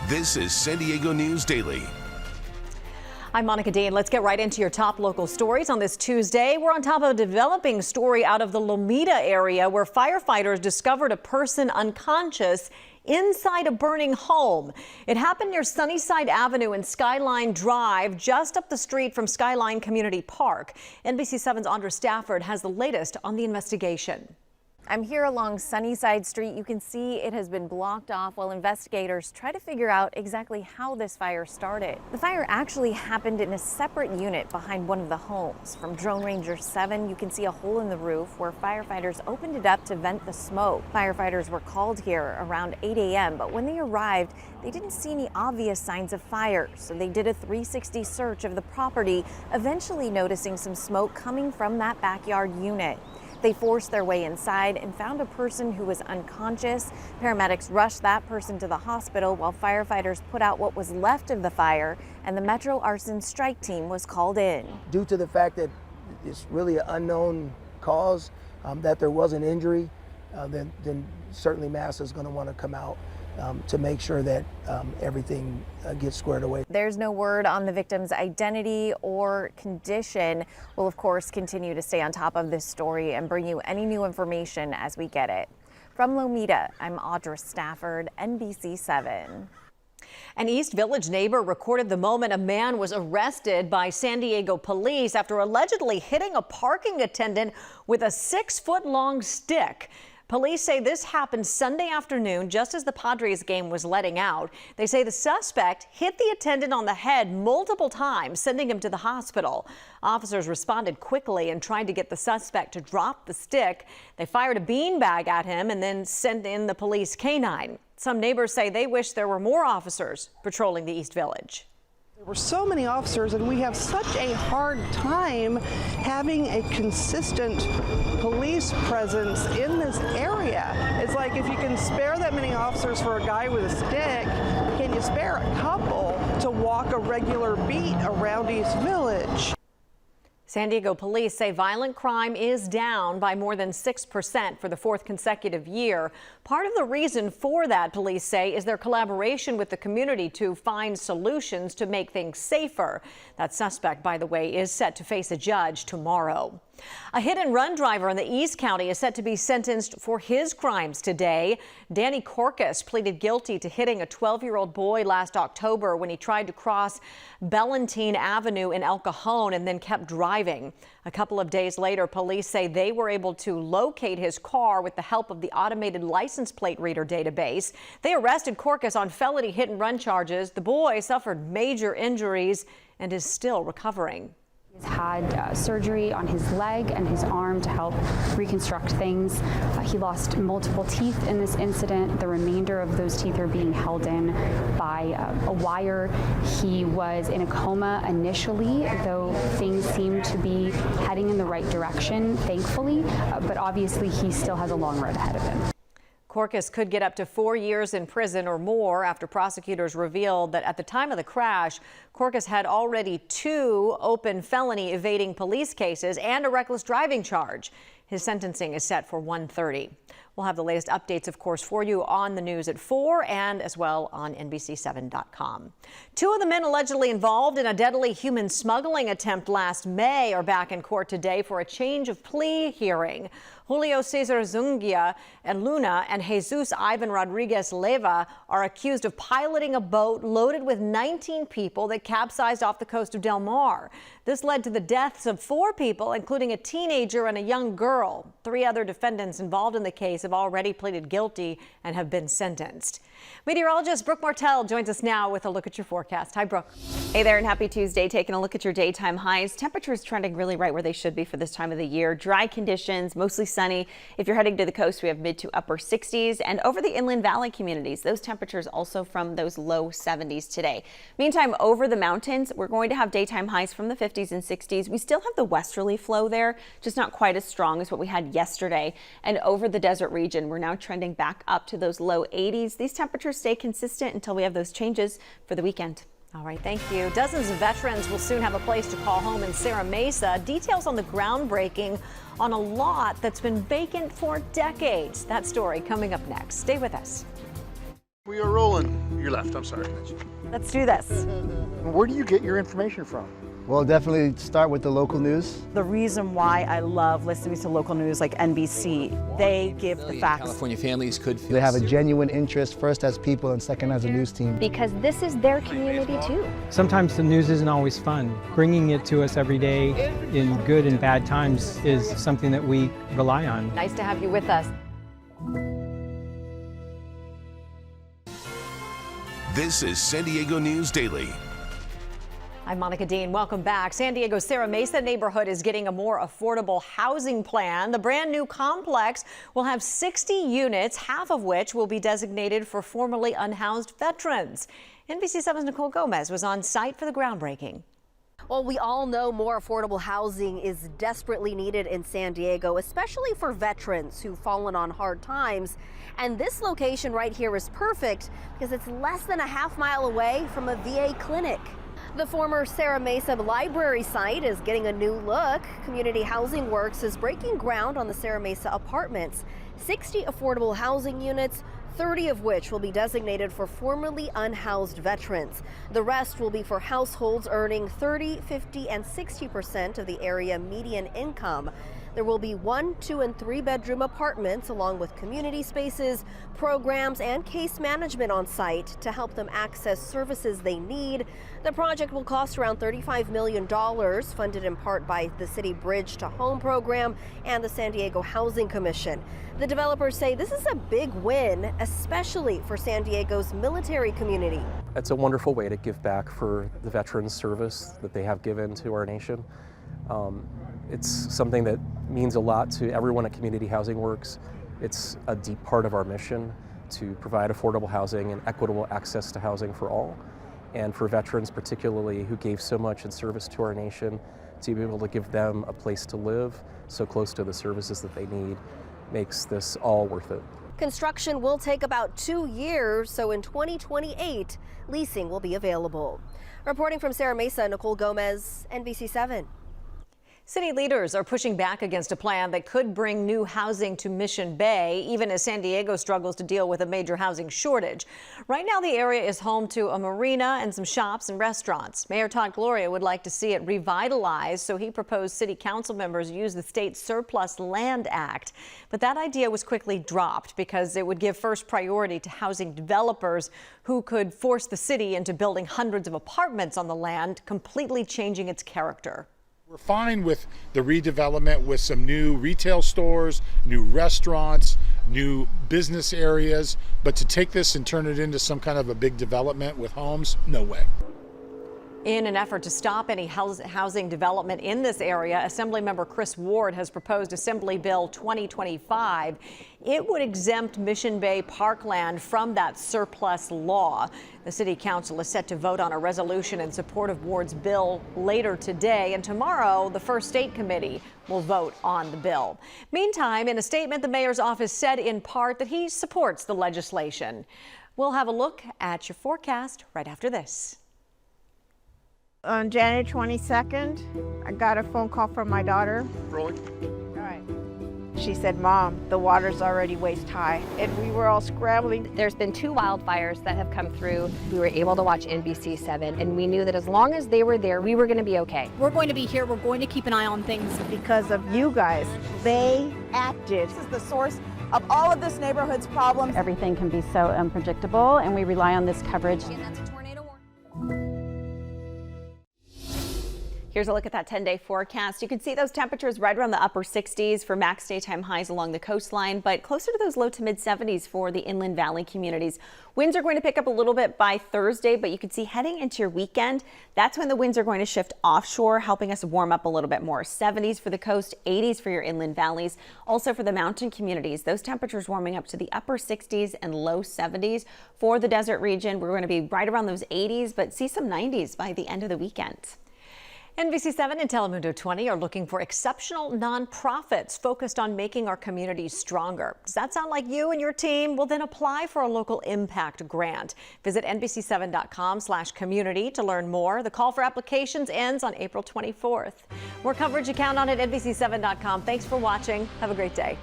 This is San Diego News Daily. I'm Monica Dean. Let's get right into your top local stories on this Tuesday. We're on top of a developing story out of the Lomita area where firefighters discovered a person unconscious inside a burning home. It happened near Sunnyside Avenue and Skyline Drive, just up the street from Skyline Community Park. NBC7's Andra Stafford has the latest on the investigation. I'm here along Sunnyside Street. You can see it has been blocked off while investigators try to figure out exactly how this fire started. The fire actually happened in a separate unit behind one of the homes. From Drone Ranger 7, you can see a hole in the roof where firefighters opened it up to vent the smoke. Firefighters were called here around 8 a.m., but when they arrived, they didn't see any obvious signs of fire, so they did a 360 search of the property, eventually noticing some smoke coming from that backyard unit. They forced their way inside and found a person who was unconscious. Paramedics rushed that person to the hospital while firefighters put out what was left of the fire, and the Metro Arson Strike Team was called in. Due to the fact that it's really an unknown cause, that there was an injury, then certainly MAST is going to want to come out to make sure that everything gets squared away. There's no word on the victim's identity or condition. We'll, of course, continue to stay on top of this story and bring you any new information as we get it. From Lomita, I'm Andra Stafford, NBC7. An East Village neighbor recorded the moment a man was arrested by San Diego police after allegedly hitting a parking attendant with a 6-foot-long stick. Police say this happened Sunday afternoon just as the Padres game was letting out. They say the suspect hit the attendant on the head multiple times, sending him to the hospital. Officers responded quickly and tried to get the suspect to drop the stick. They fired a beanbag at him and then sent in the police canine. Some neighbors say they wish there were more officers patrolling the East Village. There were so many officers, and we have such a hard time having a consistent police presence in this area. It's like if you can spare that many officers for a guy with a stick, can you spare a couple to walk a regular beat around East Village? San Diego police say violent crime is down by more than 6% for the 4th consecutive year. Part of the reason for that, police say, is their collaboration with the community to find solutions to make things safer. That suspect, by the way, is set to face a judge tomorrow. A hit-and-run driver in the East County is set to be sentenced for his crimes today. Danny Corcus pleaded guilty to hitting a 12-year-old boy last October when he tried to cross Ballantine Avenue in El Cajon and then kept driving. A couple of days later, police say they were able to locate his car with the help of the automated license plate reader database. They arrested Corcus on felony hit-and-run charges. The boy suffered major injuries and is still recovering. He's had surgery on his leg and his arm to help reconstruct things. He lost multiple teeth in this incident. The remainder of those teeth are being held in by a wire. He was in a coma initially, though things seem to be heading in the right direction, thankfully, but obviously he still has a long road ahead of him. Corcus could get up to 4 years in prison or more after prosecutors revealed that at the time of the crash, Corcus had already 2 open felony evading police cases and a reckless driving charge. His sentencing is set for 1:30. We'll have the latest updates, of course, for you on the news at 4 and as well on NBC7.com. 2 of the men allegedly involved in a deadly human smuggling attempt last May are back in court today for a change of plea hearing. Julio Cesar Zungia and Luna and Jesus Ivan Rodriguez Leva are accused of piloting a boat loaded with 19 people that capsized off the coast of Del Mar. This led to the deaths of 4 people, including a teenager and a young girl. 3 other defendants involved in the case have already pleaded guilty and have been sentenced. Meteorologist Brooke Martell joins us now with a look at your forecast. Hi, Brooke. Hey there, and happy Tuesday. Taking a look at your daytime highs. Temperatures trending really right where they should be for this time of the year. Dry conditions, mostly sunny. If you're heading to the coast, we have mid to upper 60s, and over the inland valley communities, those temperatures also from those low 70s today. Meantime, over the mountains, we're going to have daytime highs from the 50s and 60s. We still have the westerly flow there, just not quite as strong as what we had yesterday. And over the desert region, we're now trending back up to those low 80s. These temperatures stay consistent until we have those changes for the weekend. All right, thank you. Dozens of veterans will soon have a place to call home in Serra Mesa. Details on the groundbreaking on a lot that's been vacant for decades. That story coming up next. Stay with us. We are rolling. Your left, I'm sorry. Let's do this. Where do you get your information from? Well, definitely start with the local news. The reason why I love listening to local news like NBC, they give the facts. California families could feel They have a genuine interest, first as people and second as a news team. Because this is their community too. Sometimes the news isn't always fun. Bringing it to us every day in good and bad times is something that we rely on. Nice to have you with us. This is San Diego News Daily. I'm Monica Dean. Welcome back. San Diego's Serra Mesa neighborhood is getting a more affordable housing plan. The brand new complex will have 60 units, half of which will be designated for formerly unhoused veterans. NBC7's Nicole Gomez was on site for the groundbreaking. Well, we all know more affordable housing is desperately needed in San Diego, especially for veterans who've fallen on hard times. And this location right here is perfect because it's less than a half-mile away from a VA clinic. The former Serra Mesa library site is getting a new look. Community Housing Works is breaking ground on the Serra Mesa apartments. 60 affordable housing units, 30 of which will be designated for formerly unhoused veterans. The rest will be for households earning 30, 50, and 60% of the area median income. There will be 1, 2, and 3 bedroom apartments along with community spaces, programs, and case management on site to help them access services they need. The project will cost around $35 million, funded in part by the City Bridge to Home program and the San Diego Housing Commission. The developers say this is a big win, especially for San Diego's military community. It's a wonderful way to give back for the veterans service that they have given to our nation. It's something that means a lot to everyone at Community Housing Works. It's a deep part of our mission to provide affordable housing and equitable access to housing for all. And for veterans particularly who gave so much in service to our nation, to be able to give them a place to live so close to the services that they need makes this all worth it. Construction will take about 2 years, so in 2028, leasing will be available. Reporting from Serra Mesa, Nicole Gomez, NBC7. City leaders are pushing back against a plan that could bring new housing to Mission Bay, even as San Diego struggles to deal with a major housing shortage. Right now, the area is home to a marina and some shops and restaurants. Mayor Todd Gloria would like to see it revitalized, so he proposed city council members use the state's Surplus Land Act. But that idea was quickly dropped because it would give first priority to housing developers who could force the city into building hundreds of apartments on the land, completely changing its character. We're fine with the redevelopment with some new retail stores, new restaurants, new business areas, but to take this and turn it into some kind of a big development with homes, no way. In an effort to stop any housing development in this area, Assemblymember Chris Ward has proposed Assembly Bill 2025. It would exempt Mission Bay parkland from that surplus law. The City Council is set to vote on a resolution in support of Ward's bill later today, and tomorrow the First State Committee will vote on the bill. Meantime, in a statement, the mayor's office said in part that he supports the legislation. We'll have a look at your forecast right after this. On January 22nd, I got a phone call from my daughter. Rolling. All right. She said, Mom, the water's already waist high. And we were all scrambling. There's been 2 wildfires that have come through. We were able to watch NBC7, and we knew that as long as they were there, we were going to be okay. We're going to be here. We're going to keep an eye on things. Because of you guys, they acted. This is the source of all of this neighborhood's problems. Everything can be so unpredictable, and we rely on this coverage. And that's a tornado warning. Here's a look at that 10-day forecast. You can see those temperatures right around the upper 60s for max daytime highs along the coastline, but closer to those low to mid 70s for the inland valley communities. Winds are going to pick up a little bit by Thursday, but you can see heading into your weekend, that's when the winds are going to shift offshore, helping us warm up a little bit more. 70s for the coast, 80s for your inland valleys. Also for the mountain communities, those temperatures warming up to the upper 60s and low 70s. For the desert region, we're going to be right around those 80s, but see some 90s by the end of the weekend. NBC7 and Telemundo 20 are looking for exceptional nonprofits focused on making our communities stronger. Does that sound like you and your team? Well, then apply for a local impact grant. Visit NBC7.com/community to learn more. The call for applications ends on April 24th. More coverage you count on at NBC7.com. Thanks for watching. Have a great day.